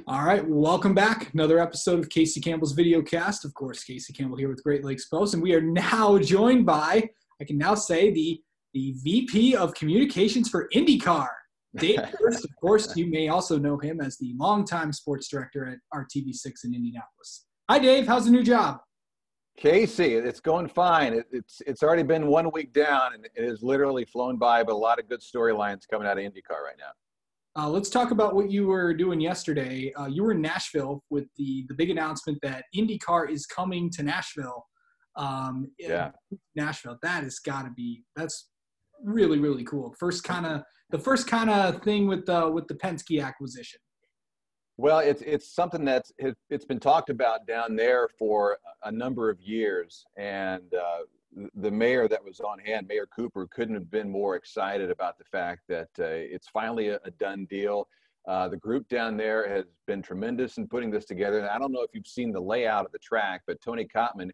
All right, welcome back. Another episode of Casey Campbell's video cast. Of course, Casey Campbell here with Great Lakes Post, and we are now joined by, I can now say, the VP of Communications for IndyCar, Dave Furst. Of course, you may also know him as the longtime sports director at RTV6 in Indianapolis. Hi, Dave. How's the new job? Casey, it's going fine. It's already been 1 week down, and it has literally flown by, but a lot of good storylines coming out of IndyCar right now. Let's talk about what you were doing yesterday. You were in Nashville with the big announcement that IndyCar is coming to Nashville. Nashville. That's really, really cool. The first kind of thing with the Penske acquisition. Well, it's something it's been talked about down there for a number of years, and the mayor that was on hand, Mayor Cooper, couldn't have been more excited about the fact that it's finally a done deal. The group down there has been tremendous in putting this together. And I don't know if you've seen the layout of the track, but Tony Kottman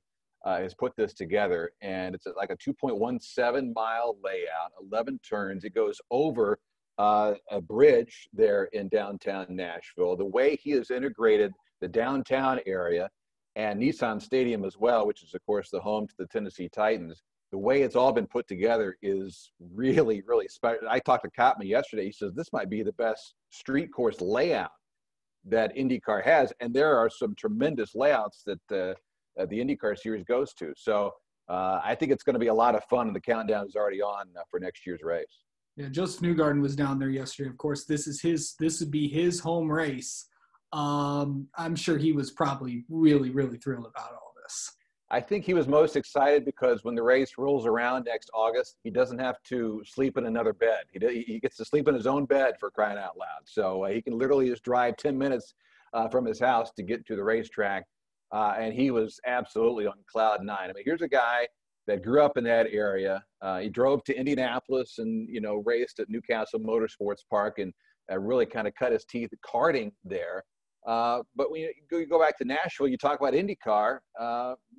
has put this together, and it's like a 2.17 mile layout, 11 turns. It goes over a bridge there in downtown Nashville. The way he has integrated the downtown area and Nissan Stadium as well, which is, of course, the home to the Tennessee Titans, the way it's all been put together is really, really special. I talked to Kottman yesterday. He says this might be the best street course layout that IndyCar has, and there are some tremendous layouts that the IndyCar series goes to. So I think it's going to be a lot of fun, and the countdown is already on for next year's race. Yeah, Josef Newgarden was down there yesterday. Of course, this would be his home race. I'm sure he was probably really, really thrilled about all this. I think he was most excited because when the race rolls around next August, he doesn't have to sleep in another bed. He gets to sleep in his own bed, for crying out loud. So he can literally just drive 10 minutes from his house to get to the racetrack. And he was absolutely on cloud nine. I mean, here's a guy that grew up in that area. He drove to Indianapolis and, raced at Newcastle Motorsports Park and really kind of cut his teeth karting there. But when you go back to Nashville, you talk about IndyCar,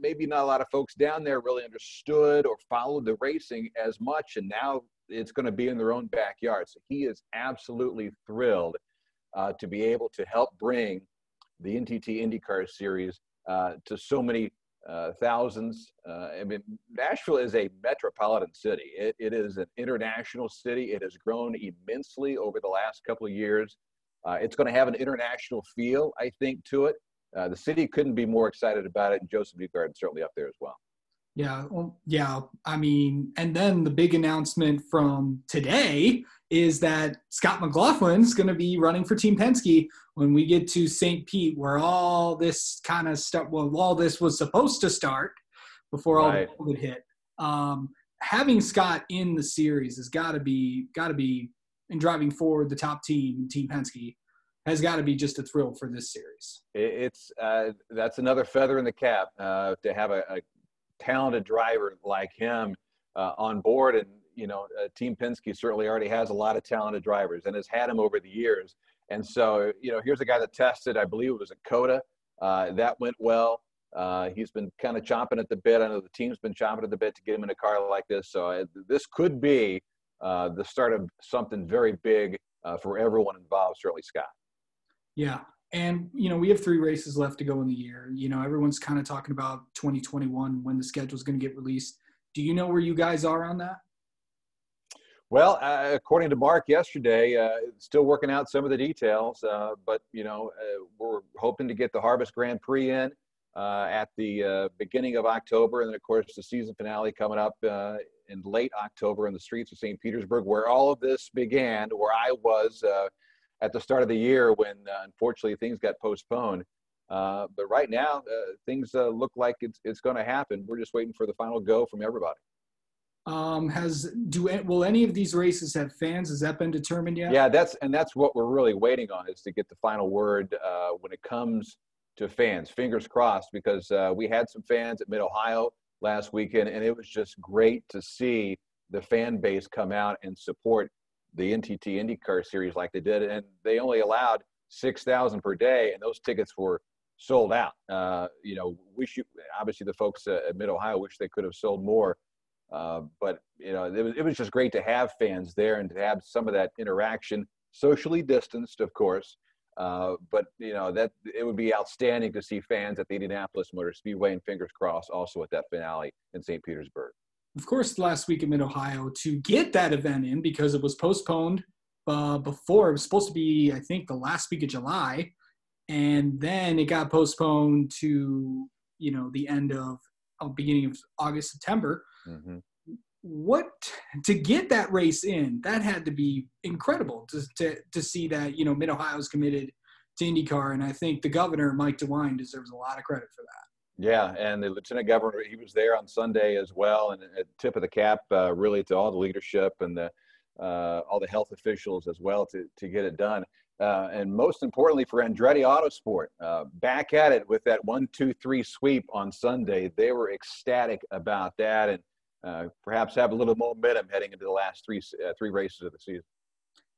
maybe not a lot of folks down there really understood or followed the racing as much, and now it's going to be in their own backyard. So he is absolutely thrilled to be able to help bring the NTT IndyCar series to so many thousands. I mean, Nashville is a metropolitan city. It is an international city. It has grown immensely over the last couple of years. It's going to have an international feel, I think, to it. The city couldn't be more excited about it, and Josef Newgarden certainly up there as well. Yeah, I mean, and then the big announcement from today is that Scott McLaughlin's going to be running for Team Penske when we get to St. Pete, where all this kind of stuff, all this was supposed to start before all the COVID hit. Having Scott in the series has got to be, and driving forward the top team, Team Penske, has got to be just a thrill for this series. That's another feather in the cap to have a talented driver like him on board. And, Team Penske certainly already has a lot of talented drivers and has had him over the years. And so, here's a guy that tested, I believe it was at COTA. That went well. He's been kind of chomping at the bit. I know the team's been chomping at the bit to get him in a car like this. So this could be the start of something very big for everyone involved, certainly Scott. Yeah. And, we have 3 races left to go in the year. Everyone's kind of talking about 2021 when the schedule is going to get released. Do you know where you guys are on that? Well, according to Mark yesterday, still working out some of the details, but, we're hoping to get the Harvest Grand Prix in at the beginning of October. And then, of course, the season finale coming up in late October in the streets of St. Petersburg, where all of this began, where I was at the start of the year when, unfortunately, things got postponed. But right now, things look like it's going to happen. We're just waiting for the final go from everybody. Will any of these races have fans? Has that been determined yet? Yeah, that's what we're really waiting on, is to get the final word when it comes to fans. Fingers crossed, because we had some fans at MidOhio last weekend, and it was just great to see the fan base come out and support the NTT IndyCar series like they did. And they only allowed 6,000 per day, and those tickets were sold out. Obviously the folks at MidOhio wish they could have sold more. But it was just great to have fans there and to have some of that interaction, socially distanced, of course, But that it would be outstanding to see fans at the Indianapolis Motor Speedway, and fingers crossed also at that finale in St. Petersburg. Of course, last week at MidOhio to get that event in because it was postponed before. It was supposed to be, I think, the last week of July, and then it got postponed to the end of beginning of August, September. Mm-hmm. What to get that race in? That had to be incredible to see that MidOhio is committed to IndyCar, and I think the governor Mike DeWine deserves a lot of credit for that. Yeah, and the lieutenant governor, he was there on Sunday as well, and a tip of the cap really to all the leadership and all the health officials as well to get it done. And most importantly for Andretti Autosport, back at it with that 1-2-3 sweep on Sunday. They were ecstatic about that, and perhaps have a little momentum heading into the last three races of the season.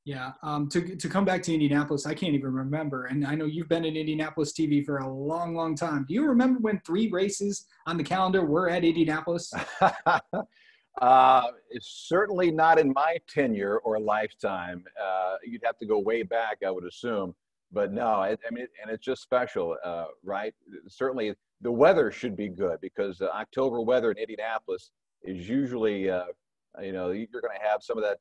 Yeah, to come back to Indianapolis, I can't even remember. And I know you've been in Indianapolis TV for a long, long time. Do you remember when 3 races on the calendar were at Indianapolis? It's certainly not in my tenure or lifetime. You'd have to go way back, I would assume. But no, and it's just special, right? Certainly the weather should be good because October weather in Indianapolis is usually you're going to have some of that,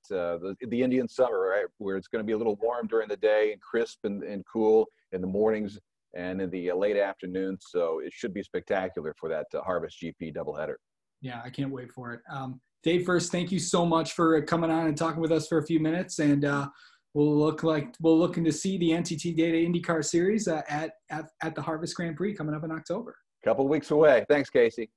the Indian summer, right, where it's going to be a little warm during the day and crisp and cool in the mornings and in the late afternoon. So it should be spectacular for that Harvest GP doubleheader. Yeah, I can't wait for it. Dave, Furst, thank you so much for coming on and talking with us for a few minutes. And we'll looking to see the NTT Data IndyCar Series at the Harvest Grand Prix coming up in October. A couple weeks away. Thanks, Casey.